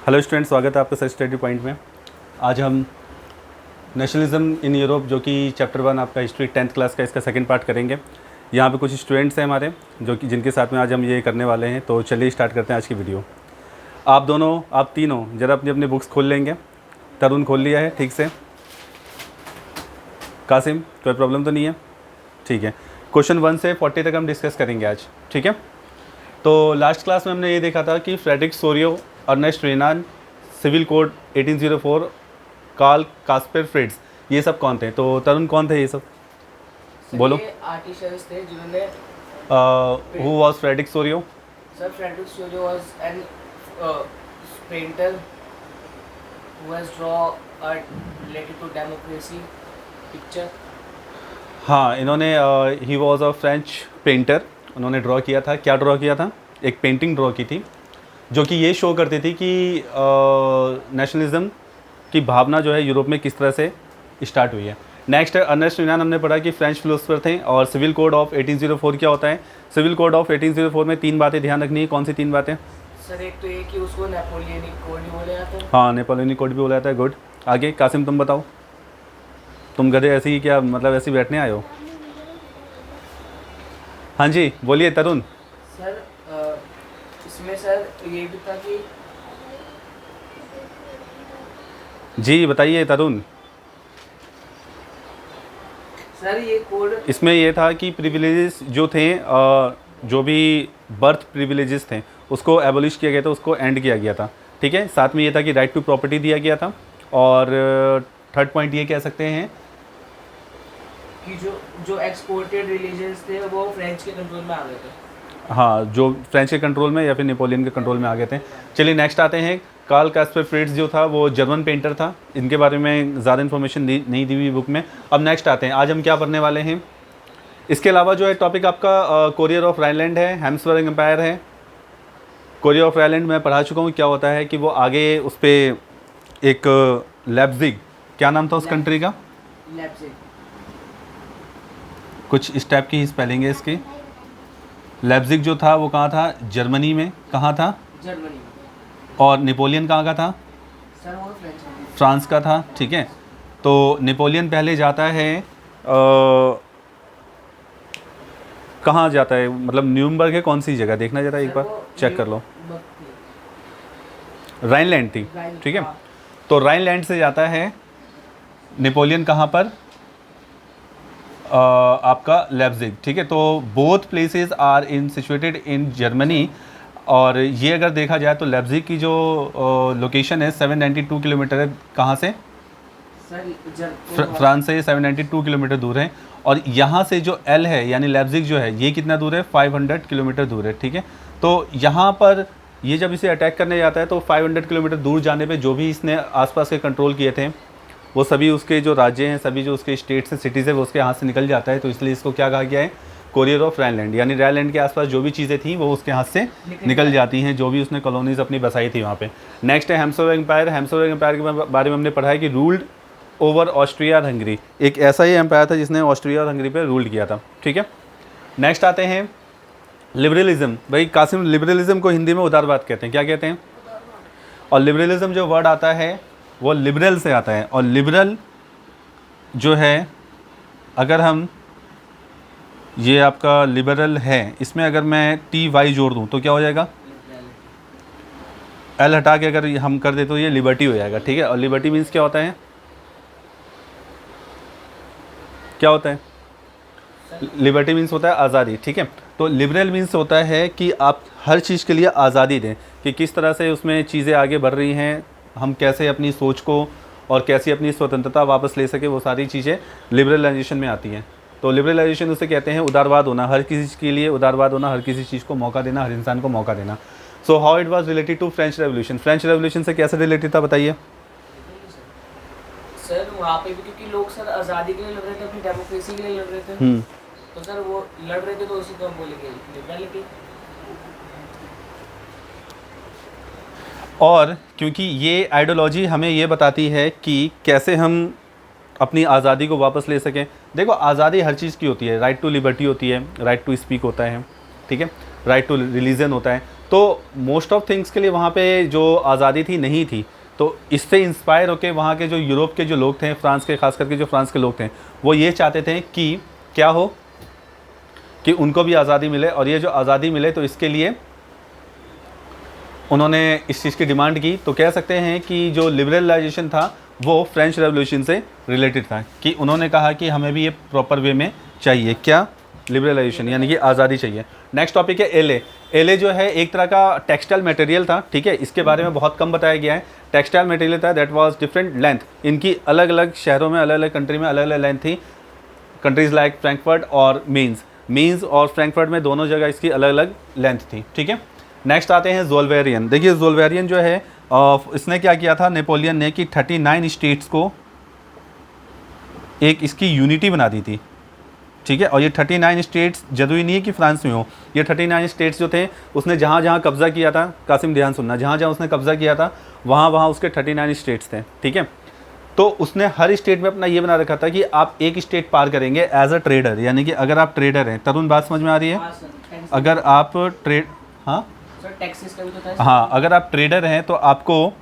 Hello student, स्वागत है आपका सच स्टडी पॉइंट में। आज हम नेशनलिज्म इन यूरोप जो कि चैप्टर 1 आपका हिस्ट्री 10th क्लास का इसका सेकंड पार्ट करेंगे। यहाँ पे कुछ स्टूडेंट्स हैं हमारे जो कि जिनके साथ में आज हम ये करने वाले हैं। तो चलिए स्टार्ट करते हैं आज की वीडियो। आप तीनों ज़रा अपनी अपनी बुक्स खोल लेंगे। तरुण खोल लिया है ठीक से? कासिम कोई प्रॉब्लम तो नहीं है? ठीक है। क्वेश्चन 1 से 40 तक हम डिस्कस करेंगे आज, ठीक है। तो लास्ट क्लास में हमने ये देखा था कि Frederic Sorrieu, Ernest Renan, civil code 1804, Karl Kaspar Fritz, ये सब कौन थे? तो तरुण कौन थे ये सब? बोलो। आर्टिशंस थे जिन्होंने who was Frederic Sorrieu? Sir Frederic Sorrieu was an painter who has draw related to democracy picture. हाँ, इन्होंने ही वाज अ फ्रेंच पेंटर। उन्होंने ड्रॉ किया था। क्या ड्रॉ किया था? एक पेंटिंग ड्रॉ की थी जो कि ये शो करती थी कि नेशनलिज्म की भावना जो है यूरोप में किस तरह से स्टार्ट हुई है। नेक्स्ट है अर्नेस्ट रेनान। हमने पढ़ा कि फ्रेंच फिलोसफर थे। और सिविल कोड ऑफ 1804 क्या होता है? सिविल कोड ऑफ 1804 में 3 बातें ध्यान रखनी है। कौन सी 3 बातें? सर एक तो ये कि उसको नेपोलियनिक कोड भी बोला जाता है। हाँ, नेपोलियनिक कोड भी बोला जाता है। गुड। आगे कासिम तुम बताओ। तुम गधे ऐसे ही क्या मतलब ऐसे ही बैठने आए हो? हाँ जी बोलिए तरुण। सर इसमें सर ये भी था कि जी बताइए तरुण। सर ये कोड इसमें ये था कि प्रिविलेजेस जो थे जो भी बर्थ प्रिविलेजेस थे उसको एबोलिश किया गया था, उसको एंड किया गया था, ठीक है। साथ में ये था कि राइट टू प्रॉपर्टी दिया गया था। और थर्ड पॉइंट ये कह सकते हैं कि जो एक्सपोर्टेड रिलीजन्स थे वो फ्रेंच के कंट्रोल में आ गए थे। हाँ, जो फ्रेंच के कंट्रोल में या फिर नेपोलियन के कंट्रोल में आ गए थे। चलिए नेक्स्ट आते हैं। कार्ल कास्पर फ्रिट्ज जो था वो जर्मन पेंटर था। इनके बारे में ज़्यादा इन्फॉर्मेशन नहीं दी हुई बुक में। अब नेक्स्ट आते हैं। आज हम क्या पढ़ने वाले हैं? इसके अलावा जो है टॉपिक आपका कोरियर ऑफ राइनलैंड है, हैम्सबर्ग एम्पायर है। कोरियर ऑफ राइनलैंड मैं पढ़ा चुका हूँ। क्या होता है कि वो आगे उस पर एक लेप्जिग, क्या नाम था उस कंट्री का? लेप्जिग। कुछ इस टाइप की ही स्पेलिंग है इसकी। लेप्जिग जो था वो कहाँ था? जर्मनी में। कहाँ था? जर्मनी में। और नेपोलियन कहाँ का था? सर वो फ्रेंच में। फ्रांस का था, ठीक है। तो नेपोलियन पहले जाता है कहाँ जाता है? मतलब न्यूरम्बर्ग है कौन सी जगह? देखना जरा एक बार चेक कर लो। राइनलैंड थी, ठीक है। तो राइनलैंड से जाता है नेपोलियन कहाँ पर? आपका लेप्जिग, ठीक है। तो both places are in situated in Germany. और ये अगर देखा जाए तो लेप्जिग की जो लोकेशन है 792 किलोमीटर है। कहाँ से? फ्रांस से 792 किलोमीटर दूर है। और यहाँ से जो एल है यानी लेप्जिग जो है ये कितना दूर है? 500 किलोमीटर दूर है, ठीक है। तो यहाँ पर ये जब इसे अटैक करने जाता है तो 500 किलोमीटर दूर जाने पे जो भी इसने आसपास के कंट्रोल किए थे वो सभी उसके जो राज्य हैं, सभी जो उसके स्टेट्स हैं, सिटीज़ है, वो उसके हाथ से निकल जाता है। तो इसलिए इसको क्या कहा गया है? Courier of Rhineland. यानी राइनलैंड के आसपास जो भी चीज़ें थी वो उसके हाथ से निकल जाती हैं, जो भी उसने कॉलोनीज अपनी बसाई थी वहाँ पे। नेक्स्ट है हैम्सबर्ग एम्पायर। हैम्सबर्ग एम्पायर के बारे में हमने पढ़ा है कि रूल्ड ओवर ऑस्ट्रिया और हंगरी। एक ऐसा ही एम्पायर था जिसने ऑस्ट्रिया और हंगरी पर रूल्ड किया था, ठीक है। नेक्स्ट आते हैं लिबरलिज्म। भाई कासिम, लिबरलिज्म को हिंदी में उदारवाद कहते हैं। क्या कहते हैं? और लिबरलिज्म जो वर्ड आता है वो लिबरल से आता है। और लिबरल जो है, अगर हम ये आपका लिबरल है, इसमें अगर मैं TY जोड़ दूँ तो क्या हो जाएगा? L हटा के अगर हम कर दे तो ये लिबर्टी हो जाएगा, ठीक है। और लिबर्टी मीन्स क्या होता है? क्या होता है? लिबर्टी मीन्स होता है आज़ादी, ठीक है। तो लिबरल मीन्स होता है कि आप हर चीज़ के लिए आज़ादी दें, कि किस तरह से उसमें चीज़ें आगे बढ़ रही हैं, हम कैसे अपनी सोच को और कैसे अपनी स्वतंत्रता वापस ले सके, वो सारी चीज़ें लिबरलाइजेशन में आती हैं। तो लिबरलाइजेशन उसे कहते हैं उदारवाद होना, हर किसी चीज़ के लिए उदारवाद होना, हर किसी चीज़ को मौका देना, हर इंसान को मौका देना। So how it was related to French revolution. French revolution से कैसे रिलेटेड था बताइए? सर वहाँ पे भी क्योंकि लोग सर आज़ादी के लिए लड़ रहे थे, अपनी डेमोक्रेसी के लिए लड़ रहे थे। तो सर वो लड़ रहे थे तो उसी को हम बोलेंगे लिबरलिटी। और क्योंकि ये आइडियोलॉजी हमें ये बताती है कि कैसे हम अपनी आज़ादी को वापस ले सकें। देखो, आज़ादी हर चीज़ की होती है। राइट टू लिबर्टी होती है, राइट टू स्पीक होता है, ठीक है, राइट टू रिलीजन होता है। तो मोस्ट ऑफ थिंग्स के लिए वहाँ पे जो आज़ादी थी नहीं थी। तो इससे इंस्पायर होकर वहाँ के जो यूरोप के जो लोग थे, फ्रांस के, खास करके जो फ्रांस के लोग थे, वो ये चाहते थे कि क्या हो, कि उनको भी आज़ादी मिले। और ये जो आज़ादी मिले तो इसके लिए उन्होंने इस चीज़ की डिमांड की। तो कह सकते हैं कि जो लिबरलाइजेशन था वो फ्रेंच रेवोल्यूशन से रिलेटेड था, कि उन्होंने कहा कि हमें भी ये प्रॉपर वे में चाहिए, क्या, लिबरलाइजेशन, यानी कि आज़ादी चाहिए। नेक्स्ट टॉपिक है एले। एले जो है एक तरह का टेक्सटाइल मटेरियल था, ठीक है, इसके बारे में बहुत कम बताया गया है। टेक्सटाइल मटेरियल था दैट वाज डिफरेंट लेंथ, इनकी अलग अलग शहरों में, अलग अलग कंट्री में अलग अलग लेंथ थी। कंट्रीज़ लाइक फ्रैंकफर्ट और मीन्स और फ्रैंकफर्ट में दोनों जगह इसकी अलग अलग लेंथ थी, ठीक है। नेक्स्ट आते हैं ज़ोल्वेरियन। देखिए ज़ोल्वेरियन जो है इसने क्या किया था नेपोलियन ने, कि 39 स्टेट्स को एक इसकी यूनिटी बना दी थी, ठीक है। और ये 39 स्टेट्स जरूरी नहीं है कि फ्रांस में हो, ये 39 स्टेट्स जो थे उसने जहाँ जहाँ कब्ज़ा किया था, कासिम ध्यान सुनना, जहाँ जहाँ उसने कब्ज़ा किया था वहाँ वहाँ उसके 39 स्टेट्स थे, ठीक है। तो उसने हर स्टेट में अपना ये बना रखा था कि आप एक स्टेट पार करेंगे एज अ ट्रेडर, यानी कि अगर आप ट्रेडर हैं, तरुण बात समझ में आ रही है? अगर आप टैक्सेस का भी तो था। हाँ, अगर आप ट्रेडर हैं तो आपको,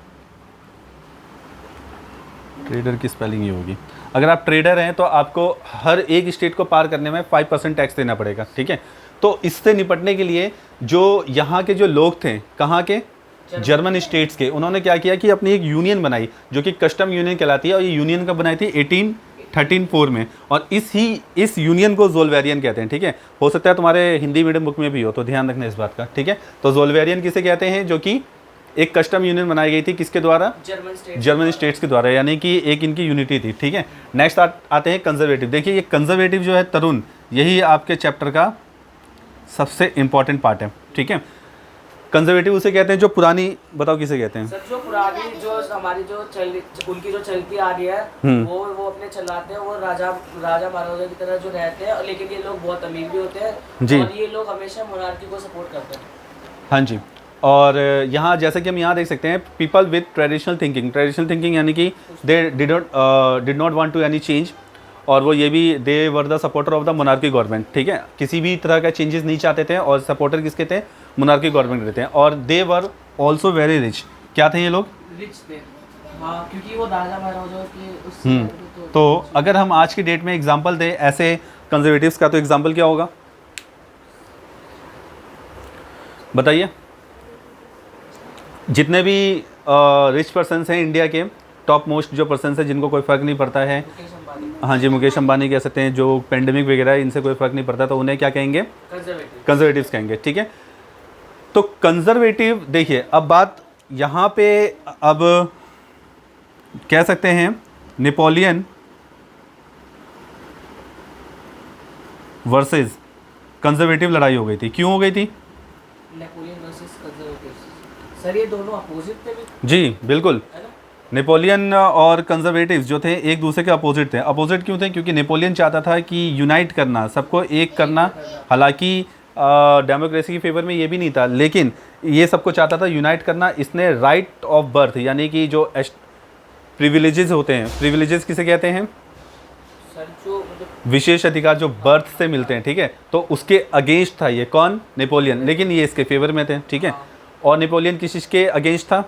ट्रेडर की स्पेलिंग ये होगी, अगर आप ट्रेडर हैं तो आपको हर एक स्टेट को पार करने में 5% टैक्स देना पड़ेगा, ठीक है। तो इससे निपटने के लिए जो यहाँ के जो लोग थे, कहाँ के, जर्मन स्टेट्स के, उन्होंने क्या किया कि अपनी एक यूनियन बनाई जो कि कस्टम यूनियन कहलाती है। और ये यूनियन कब बनाई थी? 1834 में। और इस यूनियन को ज़ोल्वेरियन कहते हैं, ठीक है। हो सकता है तुम्हारे हिंदी मीडियम बुक में भी हो, तो ध्यान रखना इस बात का, ठीक है। तो ज़ोल्वेरियन किसे कहते हैं? जो कि एक कस्टम यूनियन बनाई गई थी, किसके द्वारा? जर्मन स्टेट्स के द्वारा, यानी कि एक इनकी यूनिटी थी, ठीक है। नेक्स्ट आते हैं कंजर्वेटिव। देखिए ये कंजर्वेटिव जो है तरुण, यही आपके चैप्टर का सबसे इंपॉर्टेंट पार्ट है, ठीक है। कंजर्वेटिव उसे कहते हैं जो पुरानी, बताओ किसे कहते हैं? सर जो पुरानी, जो हमारी जो उनकी जो चलती आ रही है वो अपने चलाते हैं, वो राजा महाराजा की तरह जो रहते हैं, लेकिन ये लोग बहुत अमीर भी होते हैं जी। और ये लोग हमेशा मोनार्की को सपोर्ट करते हैं। हाँ जी। और यहाँ जैसे कि हम यहाँ देख सकते हैं, पीपल विद ट्रेडिशनल थिंकिंग यानी कि they did not want to any change, और वो ये भी they were the supporter of the monarchy government, ठीक है। किसी भी तरह का चेंजेस नहीं चाहते थे, और सपोर्टर किसके थे? मोनार्की गवर्नमेंट रहते हैं। और दे वर ऑल्सो वेरी रिच। क्या थे ये लोग? रिच थे, हाँ, क्योंकि वो राजा महाराजा के तो अगर हम आज की डेट में एग्जांपल दें ऐसे कंजर्वेटिव्स का, तो एग्जांपल क्या होगा बताइए? जितने भी रिच पर्सन्स हैं इंडिया के, टॉप मोस्ट जो पर्सन्स हैं जिनको कोई फ़र्क नहीं पड़ता है, हाँ जी, मुकेश अंबानी कह सकते हैं, जो पेंडेमिक वगैरह है इनसे कोई फ़र्क नहीं पड़ता, तो उन्हें क्या कहेंगे? कंजर्वेटिव्स कहेंगे, ठीक है। तो कंजर्वेटिव, देखिए अब बात यहाँ पे, अब कह सकते हैं नेपोलियन वर्सेस कंजर्वेटिव लड़ाई हो गई थी। क्यों हो गई थी? Napoleon versus conservative. सर ये दोनों अपोजिट थे भी? जी बिल्कुल। नेपोलियन और कंजर्वेटिव जो थे एक दूसरे के अपोजिट थे। अपोजिट क्यों थे? क्योंकि नेपोलियन चाहता था कि यूनाइट करना, सबको एक करना। हालांकि डेमोक्रेसी की फेवर में ये भी नहीं था, लेकिन ये सबको चाहता था यूनाइट करना। इसने राइट ऑफ बर्थ, यानी कि जो प्रिविलेजेस होते हैं, प्रिविलेजेस किसे कहते हैं? सर जो मतलब विशेष अधिकार जो बर्थ से मिलते हैं, ठीक है। तो उसके अगेंस्ट था ये, कौन? नेपोलियन। लेकिन ये इसके फेवर में थे, ठीक है। और नेपोलियन किस चीज़ के अगेंस्ट था?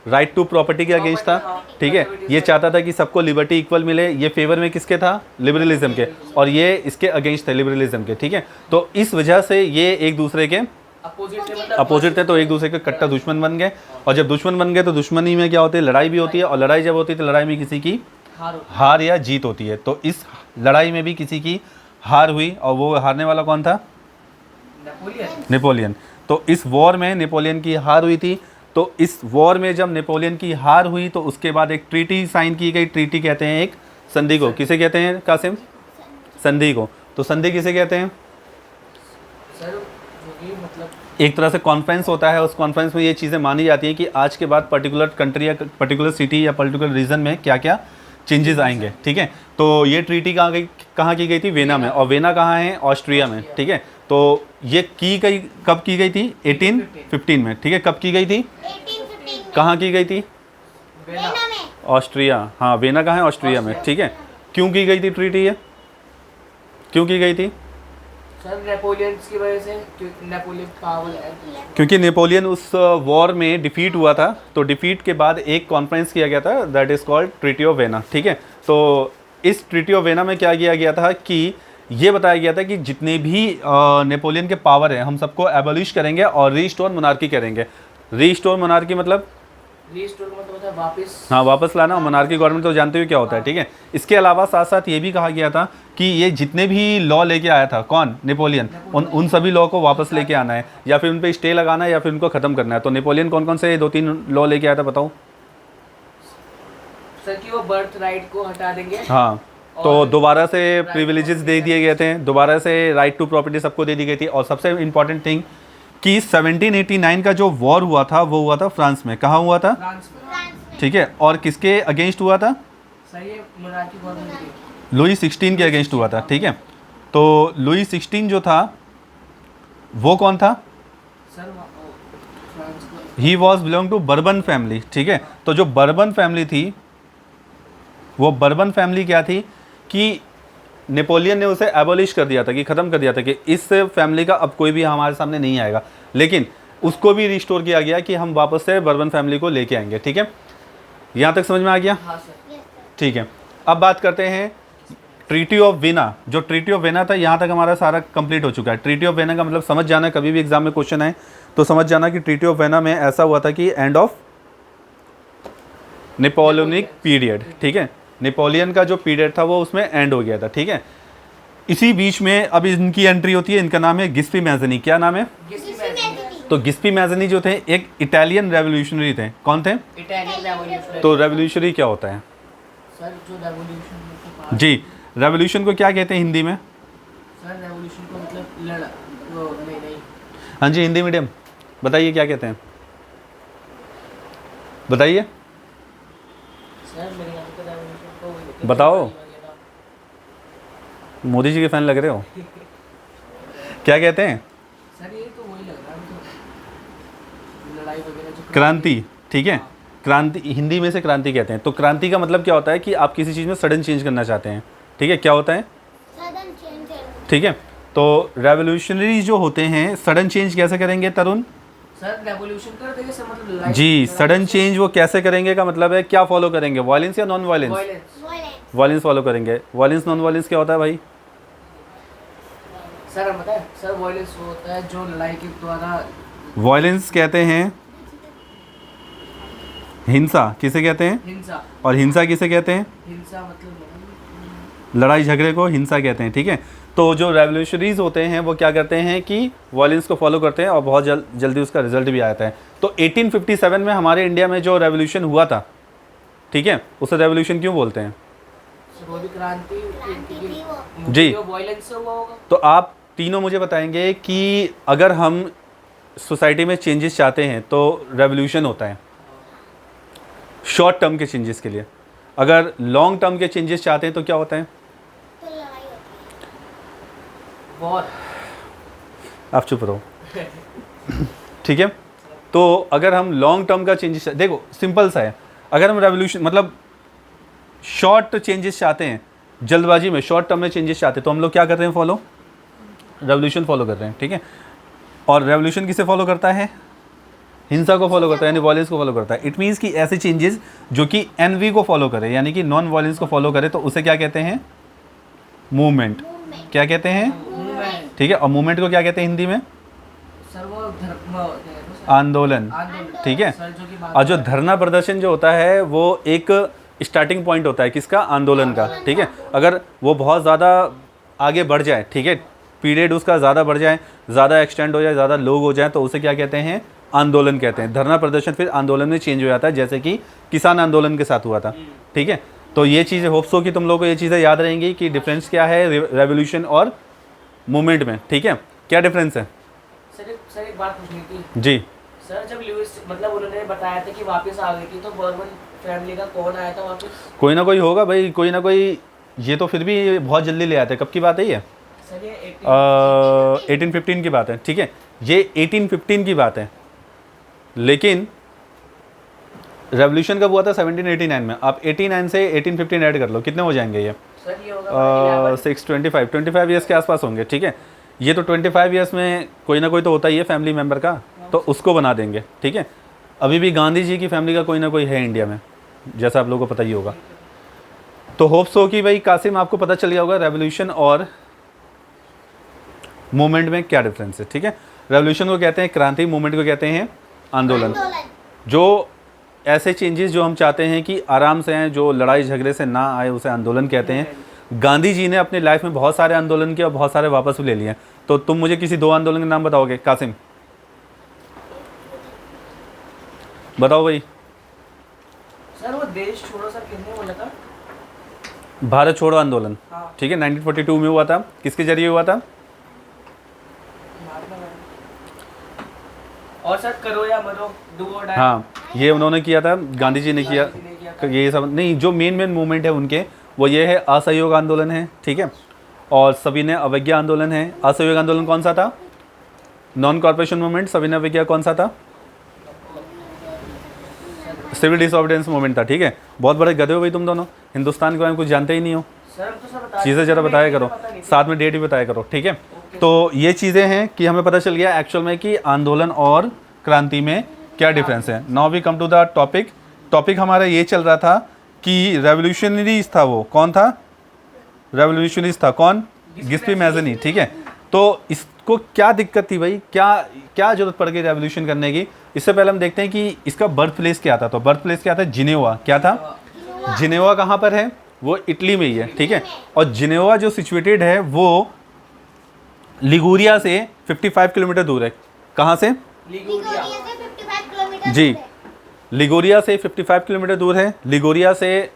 राइट टू प्रॉपर्टी के अगेंस्ट था, ठीक है। ये चाहता था कि सबको लिबर्टी इक्वल मिले। ये फेवर में किसके था? लिबरलिज्म के। और ये इसके अगेंस्ट थे, लिबरलिज्म के, ठीक है। तो इस वजह से ये एक दूसरे के अपोजिट थे, तो एक दूसरे के कट्टर दुश्मन बन गए। और जब दुश्मन बन गए तो दुश्मनी में क्या होती है? लड़ाई भी होती है। और लड़ाई जब होती है तो लड़ाई में किसी की हार या जीत होती है। तो इस लड़ाई में भी किसी की हार हुई, और वो हारने वाला कौन था? नेपोलियन। तो इस वॉर में नेपोलियन की हार हुई थी। तो इस वॉर में जब नेपोलियन की हार हुई तो उसके बाद एक ट्रीटी साइन की गई। ट्रीटी कहते हैं एक संधि को। किसे कहते हैं कासिम? संधि को। तो संधि किसे कहते हैं? सर जो मतलब एक तरह से कॉन्फ्रेंस होता है। उस कॉन्फ्रेंस में ये चीज़ें मानी जाती हैं कि आज के बाद पर्टिकुलर कंट्री या पर्टिकुलर सिटी या पर्टिकुलर रीजन में क्या क्या चेंजेस आएंगे, ठीक है। तो ये ट्रीटी कहाँ की गई थी? वेना में। और वेना कहाँ है? ऑस्ट्रिया में, ठीक है। तो ये की गई, कब की गई थी? 1815 में, ठीक है। कब की गई थी? 1815 कहाँ की गई थी? वेना में। ऑस्ट्रिया, हाँ, वेना कहाँ है? ऑस्ट्रिया में, ठीक है। क्यों की गई थी ट्रीटी? ये क्यों की गई थी? सर नेपोलियन की वजह से, क्योंकि नेपोलियन पावर है। क्योंकि नेपोलियन उस वॉर में डिफीट हुआ था, तो डिफीट के बाद एक कॉन्फ्रेंस किया गया था, that is called treaty of vena, ठीक है। तो इस ट्रीटी ऑफ वेना में क्या किया गया था कि ये बताया गया था कि जितने भी नेपोलियन के पावर हैं हम सबको एबॉलिश करेंगे और रीस्टोर मोनार्की करेंगे। रीस्टोर मोनार्की मतलब रीस्टोर का मतलब होता है वापस, हाँ वापस लाना, और मोनार्की गवर्नमेंट तो जानते हो क्या होता है, ठीक है। इसके अलावा साथ साथ ये भी कहा गया था कि ये जितने भी लॉ लेके आया था, कौन, नेपोलियन, उन सभी लॉ को वापस लेके आना है, या फिर उन पे स्टे लगाना है, या फिर उनको ख़त्म करना है। तो नेपोलियन कौन कौन से 2-3 लॉ लेके आया था बताओ। सर कि वो बर्थ राइट को हटा देंगे। हाँ, तो दोबारा से प्रिविलेजेस दे दिए गए थे, दोबारा से राइट टू प्रॉपर्टी सबको दे दी गई थी। और सबसे इम्पॉर्टेंट थिंग कि 1789 का जो वॉर हुआ था वो हुआ था फ्रांस में। कहाँ हुआ था? फ्रांस में। ठीक है। और किसके अगेंस्ट हुआ था? सर ये मोनार्की गवर्नमेंट की। लुई 16 के अगेंस्ट हुआ था, ठीक है। तो लुई 16 जो था वो कौन था? सर फ्रांस को, he was belong to Bourbon family, ठीक है। तो जो बर्बन फैमिली थी, वो बर्बन फैमिली क्या थी कि नेपोलियन ने उसे एबॉलिश कर दिया था, कि ख़त्म कर दिया था कि इस फैमिली का अब कोई भी हमारे सामने नहीं आएगा। लेकिन उसको भी रिस्टोर किया गया कि हम वापस से बर्बन फैमिली को लेके आएंगे, ठीक है। यहाँ तक समझ में आ गया? हाँ सर। ठीक है। अब बात करते हैं ट्रीटी ऑफ वेना। जो ट्रीटी ऑफ वेना था, यहाँ तक हमारा सारा कंप्लीट हो चुका है। ट्रीटी ऑफ वेना का मतलब समझ जाना, कभी भी एग्जाम में क्वेश्चन आए तो समझ जाना कि ट्रीटी ऑफ वेना में ऐसा हुआ था कि एंड ऑफ नेपोलियनिक पीरियड, ठीक है। नेपोलियन का जो पीरियड था वो उसमें एंड हो गया था, ठीक है। इसी बीच में अब इनकी एंट्री होती है, इनका नाम है गिस्पी मैज़नी। क्या नाम है? तो गिस्पी मैज़नी जो थे एक इटालियन रेवोल्यूशनरी थे। कौन थे? Italian revolution. तो रेवोल्यूशनरी क्या होता है? सर जो रेवोल्यूशन, जी, रेवोल्यूशन को क्या कहते हैं हिंदी में? सर रेवोल्यूशन को मतलब लड़ा, वो नहीं। हाँ जी, हिंदी मीडियम, बताइए क्या कहते हैं, बताइए, सर मेरे यहाँ पे रेवोल्यूशन को बताओ। मोदी जी के फैन लग रहे हो। क्या कहते हैं? सर ये तो वही लग रहा है, मतलब लड़ाई वगैरह जो क्रांति, ठीक है। क्रांति हिंदी में से क्रांति कहते हैं। तो क्रांति का मतलब क्या होता है कि आप किसी चीज़ में सडन चेंज करना चाहते हैं, ठीक है। क्या होता है? Sudden change. ठीक है। तो रेवोल्यूशनरी जो होते हैं सडन चेंज कैसे करेंगे तरुण? सर रेवोल्यूशन कर देंगे सर, मतलब लड़ाई। जी, सडन चेंज वो कैसे करेंगे का मतलब है क्या फॉलो करेंगे, वायलेंस या non violence? Violence. Violence follow करेंगे। वायलेंस नॉन वायलेंस क्या होता है भाई? सर हम बताएं, सर वायलेंस वो होता है जो लड़ाई के द्वारा। वायलेंस कहते हैं हिंसा, किसे कहते हैं? हिंसा। और हिंसा किसे कहते हैं? हिंसा मतलब लड़ाई झगड़े को हिंसा कहते हैं, ठीक है। तो जो रेवोल्यूशनरीज होते हैं वो क्या करते हैं कि वायलेंस को फॉलो करते हैं और बहुत जल्दी उसका रिजल्ट भी आता है। तो 1857 में हमारे इंडिया में जो रेवोल्यूशन हुआ था, ठीक है, उसे रेवोल्यूशन क्यों बोलते हैं? सर वो भी क्रांति थी वो। जी। वायलेंस से हुआ होगा। तो आप तीनों मुझे बताएंगे कि अगर हम सोसाइटी में चेंजेस चाहते हैं तो रेवोल्यूशन होता है शॉर्ट टर्म के चेंजेस के लिए। अगर लॉन्ग टर्म के चेंजेस चाहते हैं तो क्या होता है? तो लड़ाई होती है। बहुत। आप चुप रहो। ठीक है। तो अगर हम लॉन्ग टर्म का चेंजेस, देखो सिंपल सा है, अगर हम रेवोल्यूशन मतलब शॉर्ट चेंजेस चाहते हैं, जल्दबाजी में शॉर्ट टर्म में चेंजेस चाहते हैं, तो हम लोग क्या कर रहे हैं? फॉलो रेवोल्यूशन फॉलो कर रहे हैं, ठीक है। और रेवोल्यूशन किसे फॉलो करता है? हिंसा को फॉलो करता है, यानी वायलेंस को फॉलो करता है। इट मीन्स कि ऐसे चेंजेस जो कि एनवी को फॉलो करे, यानी कि नॉन वायलेंस को फॉलो करे, तो उसे क्या कहते हैं? मूवमेंट। क्या कहते हैं? मूवमेंट। ठीक है। और मूवमेंट को क्या कहते हैं हिंदी में? सर वो धर्म, आंदोलन, आंदोलन। ठीक है। सर जो की बात और जो धरना प्रदर्शन जो होता है वो एक स्टार्टिंग पॉइंट होता है किसका? आंदोलन का, ठीक है। अगर वो बहुत ज़्यादा आगे बढ़ जाए, ठीक है, पीरियड उसका ज़्यादा बढ़ जाए, ज़्यादा एक्सटेंड हो जाए, ज़्यादा लोग हो जाए, तो उसे क्या कहते हैं? आंदोलन कहते हैं। धरना प्रदर्शन फिर आंदोलन में चेंज हो जाता है, जैसे कि किसान आंदोलन के साथ हुआ था, ठीक है। तो ये चीज़ें होप्स हो कि तुम लोगों को ये चीज़ें याद रहेंगी कि डिफरेंस क्या है रेवोल्यूशन और मूवमेंट में, ठीक है। क्या डिफरेंस है? सर एक बात पूछनी थी। जी। सर जब लुइस मतलब उन्होंने बताया था कि वापस आ गई थी, तो बर्बन फैमिली का कौन आया था वापस? कोई ना कोई होगा भाई, कोई ना कोई। ये तो फिर भी बहुत जल्दी ले आते हैं। कब की बात है ये? सर ये 1815 की बात है, ठीक है। ये 1815 की बात है, लेकिन रेवोल्यूशन कब हुआ था? 1789 में। आप 89 से 1815 ऐड कर लो, कितने हो जाएंगे ये? सर ये होगा 625 25 ईयर्स के आसपास होंगे, ठीक है। ये तो 25 ईयर्स में कोई ना कोई तो होता ही है फैमिली मेम्बर का, तो उसको बना देंगे, ठीक है। अभी भी गांधी जी की फैमिली का कोई ना कोई है इंडिया में, जैसा आप लोगों को पता ही होगा। तो होप्स हो कि भाई कासिम आपको पता चल गया होगा रेवोल्यूशन और मूवमेंट में क्या डिफरेंस है, ठीक है। रेवोल्यूशन को कहते हैं क्रांति, मूवमेंट को कहते हैं आंदोलन। जो ऐसे चेंजेस जो हम चाहते हैं कि आराम से हैं, जो लड़ाई झगड़े से ना आए, उसे आंदोलन कहते हैं। गांधी जी ने अपनी लाइफ में बहुत सारे आंदोलन किए और बहुत सारे वापस भी ले लिए। तो तुम मुझे किसी 2 आंदोलन के नाम बताओगे कासिम, बताओ भाई। सर वो देश छोड़ो सर किसने बोला था? भारत छोड़ो आंदोलन, हाँ। ठीक है, 1942 में हुआ था। किसके जरिए हुआ था? महात्मा गांधी। और सर करो या मरो, डू और डाई। हाँ, ये उन्होंने किया था, गांधी जी ने किया। गांधी जी ने किया था। ये सब नहीं, जो मेन मूवमेंट है उनके वो ये है असहयोग आंदोलन है, ठीक है। और सभी ने अवज्ञा आंदोलन है। असहयोग आंदोलन कौन सा था? Non corporation movement. सभी ने अवज्ञा कौन सा था? सिविल डिसऑबीडियंस मूवमेंट था, ठीक है। बहुत बड़े गधे हो भाई तुम दोनों, हिंदुस्तान के बारे में कुछ जानते ही नहीं हो। सर हम तो सर बता चीज़ें ज़रा बताया करो, साथ में डेट भी बताया करो, ठीक है। तो ये चीज़ें हैं कि हमें पता चल गया एक्चुअल में कि आंदोलन और क्रांति में क्या डिफरेंस है। Now we come to the topic. Topic हमारा ये चल रहा था कि रेवोल्यूशनरीज था, वो कौन था? रेवोल्यूशनरीज था कौन? गिस्पी मैज़नी, ठीक है। तो इसको क्या दिक्कत थी भाई, क्या जरूरत पड़ गई रेवोल्यूशन करने की? इससे पहले हम देखते हैं कि इसका बर्थ प्लेस क्या था। तो बर्थ प्लेस क्या था? जिनेवा। क्या था? जिनेवा कहाँ पर है? वो इटली में ही है, ठीक है। और जिनेवा जो सिचुएटेड है वो लिगुरिया से 55 किलोमीटर दूर है। कहाँ से? लिगुरिया। से 55 किलोमीटर जी, दूर है। लिगोरिया से 55 किलोमीटर दूर है। लिगोरिया से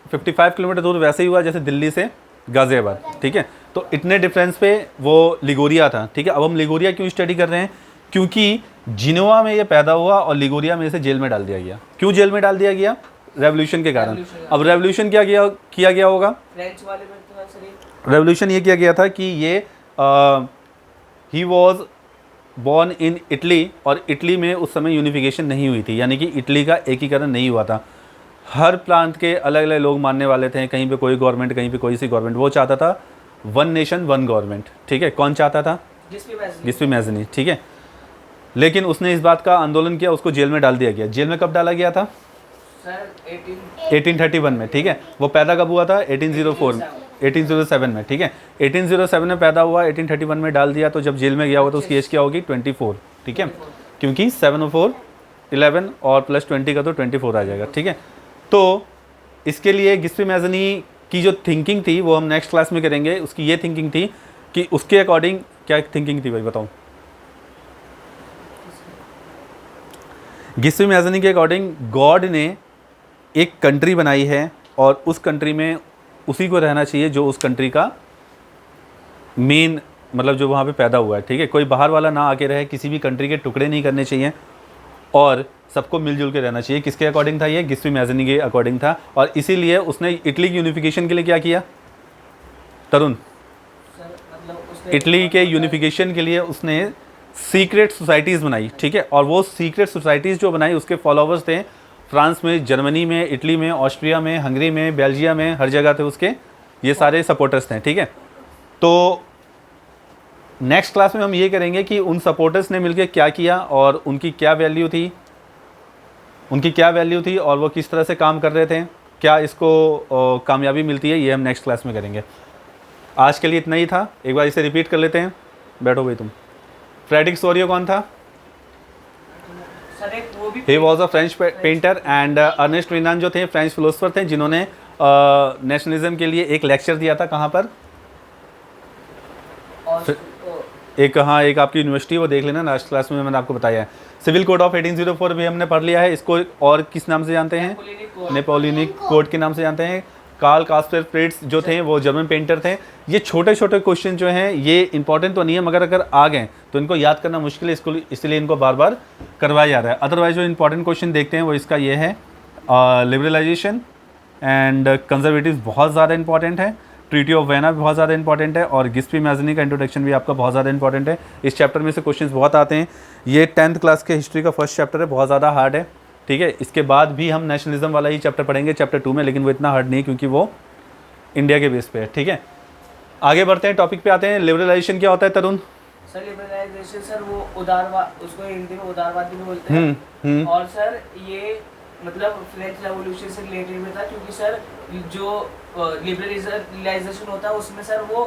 55 किलोमीटर दूर वैसे ही हुआ जैसे दिल्ली से गाज़ियाबाद, ठीक है। तो इतने डिफरेंस पे वो लिगोरिया था, ठीक है। अब हम लिगोरिया क्यों स्टडी कर रहे हैं? क्योंकि जिनेवा में ये पैदा हुआ और लिगोरिया में इसे जेल में डाल दिया गया। क्यों जेल में डाल दिया गया? रेवोल्यूशन के कारण। अब रेवोल्यूशन क्या किया गया होगा? फ्रेंच वाले में तो सर ये रेवोल्यूशन ये किया गया था कि ये he was born in Italy, और इटली में उस समय यूनिफिकेशन नहीं हुई थी, यानी कि इटली का एकीकरण नहीं हुआ था। हर प्रांत के अलग अलग लोग मानने वाले थे, कहीं पे कोई गवर्नमेंट, कहीं पे कोई सी गवर्नमेंट। वो चाहता था वन नेशन वन गवर्नमेंट, ठीक है। कौन चाहता था? गिस्पी मैज़नी, ठीक है। लेकिन उसने इस बात का आंदोलन किया, उसको जेल में डाल दिया गया। जेल में कब डाला गया था? सर 1831 में, ठीक है। वो पैदा कब हुआ था? 1807 में, ठीक है। 1807 में पैदा हुआ, 1831 में डाल दिया। तो जब जेल में गया होगा तो उसकी एज क्या होगी? 24, ठीक है। क्योंकि 7 और 4 11 और प्लस 20 का तो 24 आ जाएगा, ठीक है। तो इसके लिए गिस्पी मैज़नी की जो थिंकिंग थी वो हम नेक्स्ट क्लास में करेंगे। उसकी ये थिंकिंग थी कि उसके अकॉर्डिंग क्या थिंकिंग थी भाई, बताओ। गिस्पी मैज़नी के अकॉर्डिंग गॉड ने एक कंट्री बनाई है और उस कंट्री में उसी को रहना चाहिए जो उस कंट्री का मेन, मतलब जो वहाँ पे पैदा हुआ है, ठीक है। कोई बाहर वाला ना आके रहे, किसी भी कंट्री के टुकड़े नहीं करने चाहिए और सबको मिलजुल के रहना चाहिए। किसके अकॉर्डिंग था ये? गिस्पी मैज़नी के अकॉर्डिंग था। और इसीलिए उसने इटली की यूनिफिकेशन के लिए क्या किया तरुण? सर मतलब उसने इटली के यूनिफिकेशन के लिए उसने सीक्रेट सोसाइटीज़ बनाई, ठीक है। और वो सीक्रेट सोसाइटीज़ जो बनाई उसके फॉलोवर्स थे फ्रांस में, जर्मनी में, इटली में, ऑस्ट्रिया में, हंगरी में, बेल्जियम में, हर जगह थे उसके ये सारे सपोर्टर्स थे, ठीक है। तो नेक्स्ट क्लास में हम ये करेंगे कि उन सपोर्टर्स ने मिलकर क्या किया और उनकी क्या वैल्यू थी, और वो किस तरह से काम कर रहे थे, क्या इसको कामयाबी मिलती है, ये हम नेक्स्ट क्लास में करेंगे। आज के लिए इतना ही था। एक बार इसे रिपीट कर लेते हैं। बैठो भाई तुम। फ्रेडरिक सोरियो कौन था? सर एक वो भी ही was a French painter and Ernest Renan जो थे फ्रेंच फिलोसफर थे जिन्होंने नेशनलिज्म के लिए एक लेक्चर दिया था। कहाँ पर? और एक आपकी यूनिवर्सिटी, वो देख लेना, लास्ट क्लास में मैंने आपको बताया है। सिविल कोड ऑफ 1804 भी हमने पढ़ लिया है। इसको और किस नाम से जानते हैं? नेपोलियनिक कोड के नाम से जानते हैं। कार्ल कास्पर फ्रिट्ज जो थे वो जर्मन पेंटर थे। ये छोटे छोटे क्वेश्चन जो हैं ये इंपॉर्टेंट तो नहीं है, मगर अगर आ गए तो इनको याद करना मुश्किल है, इसलिए इनको बार बार करवाया जा रहा है। अदरवाइज जो इंपॉर्टेंट क्वेश्चन देखते हैं वो इसका ये है, लिबरलाइजेशन एंड कंजर्वेटिव बहुत ज़्यादा इंपॉर्टेंट है। ट्रीटी ऑफ वेना भी बहुत ज़्यादा इंपॉर्टेंट है और गिस्पी मैज़नी का इंट्रोडक्शन भी आपका बहुत ज़्यादा इंपॉर्टेंट है। इस चैप्टर में से क्वेश्चंस बहुत आते हैं। ये 10th क्लास के हिस्ट्री का फर्स्ट चैप्टर है, बहुत ज़्यादा हार्ड है, ठीक है। इसके बाद भी हम नेशनलिज्म वाला ही चैप्टर पढ़ेंगे चैप्टर 2 में, लेकिन वो इतना हार्ड नहीं क्योंकि वो इंडिया के बेस पे है, ठीक है। आगे बढ़ते हैं, टॉपिक पे आते हैं। लिबरलाइजेशन क्या होता है तरुण? सर लिबरलाइजेशन सर वो उदारवाद, उसको हिंदी में उदारवाद भी बोलते हैं। और सर ये मतलब फ्रेंच रेवोल्यूशन से रिलेटेड में था, क्योंकि सर जो लिबरलाइजेशन होता है उसमें सर वो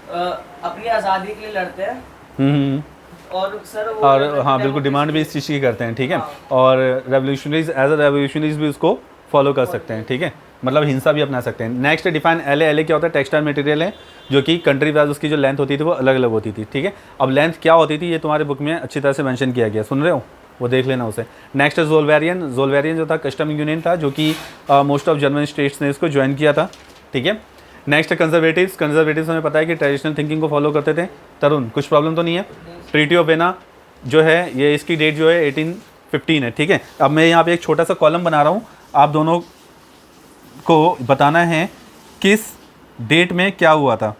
अपनी आज़ादी के लिए लड़ते हैं। और सर वो और हाँ बिल्कुल, डिमांड भी इस चीज़ की करते हैं, ठीक है। हाँ। और रेवोल्यूशनरीज एज अ रेवोल्यूशनरीज भी उसको फॉलो कर सकते हैं, ठीक है, मतलब हिंसा भी अपना सकते हैं। नेक्स्ट डिफाइन एल क्या होता है? टेक्सटाइल मटेरियल है, जो कि कंट्री वाइज उसकी जो लेंथ होती थी वो अलग अलग होती थी, ठीक है। अब लेंथ क्या होती थी ये तुम्हारे बुक में अच्छी तरह से मेंशन किया गया, सुन रहे हो, वो देख लेना उसे। नेक्स्ट है ज़ोल्वेरियन। ज़ोल्वेरियन जो था कस्टम यूनियन था, जो कि मोस्ट ऑफ जर्मन स्टेट्स ने इसको ज्वाइन किया था, ठीक है। नेक्स्ट है कंजर्वेटिव्स। कंजर्वेटिव्स हमें पता है कि ट्रेडिशनल थिंकिंग को फॉलो करते थे। तरुण कुछ प्रॉब्लम तो नहीं है? ट्रीटी ऑफ वेना जो है ये इसकी डेट जो है 1815 है, ठीक है। अब मैं यहाँ पे एक छोटा सा कॉलम बना रहा हूँ, आप दोनों को बताना है किस डेट में क्या हुआ था।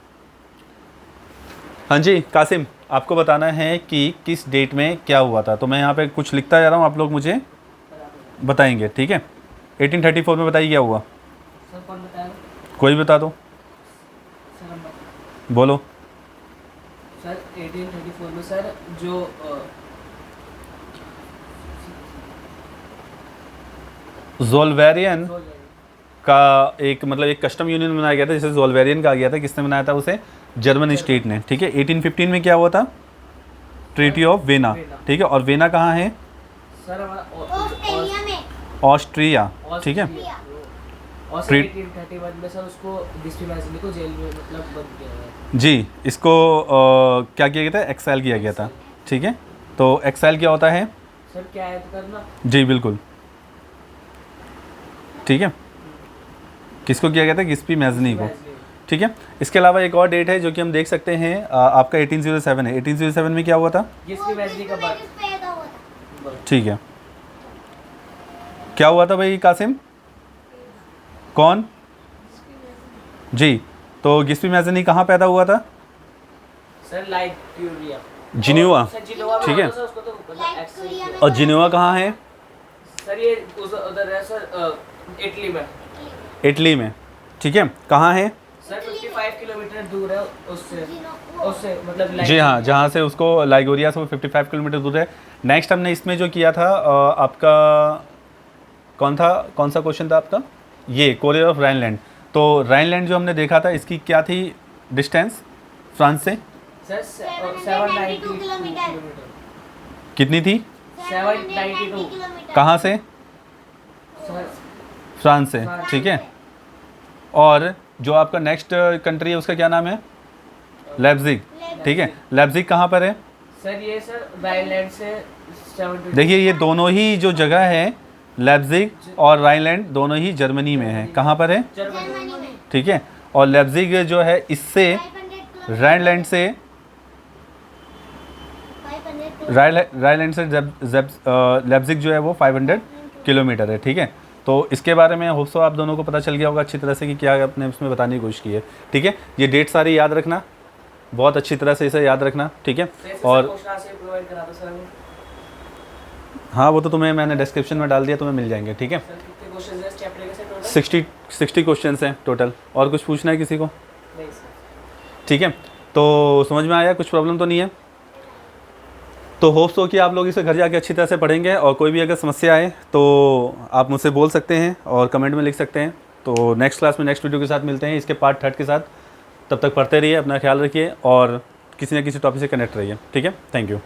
हाँ जी कासिम, आपको बताना है कि किस डेट में क्या हुआ था। तो मैं यहाँ पे कुछ लिखता जा रहा हूँ, आप लोग मुझे बताएंगे, ठीक है। 1834 में बताइए क्या हुआ, सर कौन बताएगा? कोई बता दो, सर हम बोलो। सर 1834 में सर जो ज़ोल्वेरियन का एक मतलब एक कस्टम यूनियन बनाया गया था, जिसे ज़ोल्वेरियन कहा गया था। किसने बनाया था उसे? जर्मन स्टेट ने, ठीक है। 1815 में क्या हुआ था? ट्रीटी ऑफ वेना, ठीक है। और वेना कहाँ है? सर हमारा ऑस्ट्रेलिया में। ऑस्ट्रिया, ठीक है। और सर 1831 में सर उसको डिस्ट्रिक्ट मैजिनी को जेल में मतलब बंद किया गया। जी, इसको क्या किया गया था? एक्साइल किया गया था, ठीक है। तो एक्साइल क्या होता है? सर क्या है करना? जी बिल्कुल, ठीक है। किसको किया गया था? गिस्पी मैजनी को, ठीक है। इसके अलावा एक और डेट है जो कि हम देख सकते हैं, आपका 1807 है। 1807 में क्या हुआ था? डिस्ट्रिक्ट मैजिनी का बात, पैदा हुआ था। ठीक है। क्या हुआ था भाई कासिम? कौन? जी, तो गिस्पी मैजनी कहाँ पैदा हुआ था? Sir Liberia, Geneva, sir Geneva में ठीक है। होता सर उसको तो मतलब लाइबेरिया में। और जिनेवा कहाँ है? सर ये उधर है सर इटली में। इटली में, ठीक है। कहाँ है? सर 55 किलोमीटर दूर है उससे उससे मतलब जी हाँ, जहाँ से उसको लाइगोरिया से वो 55 किलोमीटर दूर है। नेक्स्ट हमने इसमें जो किया था आपका कौन सा क्वेश्चन था आपका? ये कोरियर ऑफ राइनलैंड। तो राइनलैंड जो हमने देखा था, इसकी क्या थी डिस्टेंस फ्रांस से? Sir 792 kilometre. कितनी थी? 792 किलोमीटर। कहाँ से? सर फ्रांस से, ठीक है। और जो आपका नेक्स्ट कंट्री है उसका क्या नाम है? लेप्जिग, ठीक है। लेप्जिग कहाँ पर है? सर ये सर राइनलैंड से 72। देखिए ये दोनों ही जो जगह है, लेप्जिग और राइनलैंड, दोनों ही जर्मनी में है। कहाँ पर है? जर्मनी में। ठीक है। और लेप्जिग जो है इससे 500 राइनलैंड से 500 राइनलैंड से लेप्जिग जो है वो 500 किलोमीटर है, ठीक है। तो इसके बारे में होप सो आप दोनों को पता चल गया होगा अच्छी तरह से कि क्या आपने उसमें बताने की कोशिश की है, ठीक है। ये डेट सारी याद रखना, बहुत अच्छी तरह से इसे याद रखना, ठीक है। और प्रोवाइड करा दो सर हमें। हाँ वो तो तुम्हें मैंने डिस्क्रिप्शन में डाल दिया, तुम्हें मिल जाएंगे, ठीक है। सर कितने क्वेश्चंस हैं इस चैप्टर के सर टोटल? 60 क्वेश्चन हैं टोटल। और कुछ पूछना है किसी को? नहीं सर। ठीक है, तो समझ में आया, कुछ प्रॉब्लम तो नहीं है? तो होप्स हो कि आप लोग इसे घर जाके अच्छी तरह से पढ़ेंगे, और कोई भी अगर समस्या आए तो आप मुझसे बोल सकते हैं और कमेंट में लिख सकते हैं। तो नेक्स्ट क्लास में नेक्स्ट वीडियो के साथ मिलते हैं, इसके पार्ट 3 के साथ। तब तक पढ़ते रहिए, अपना ख्याल रखिए और किसी न किसी टॉपिक से कनेक्ट रहिए, ठीक है। Thank you.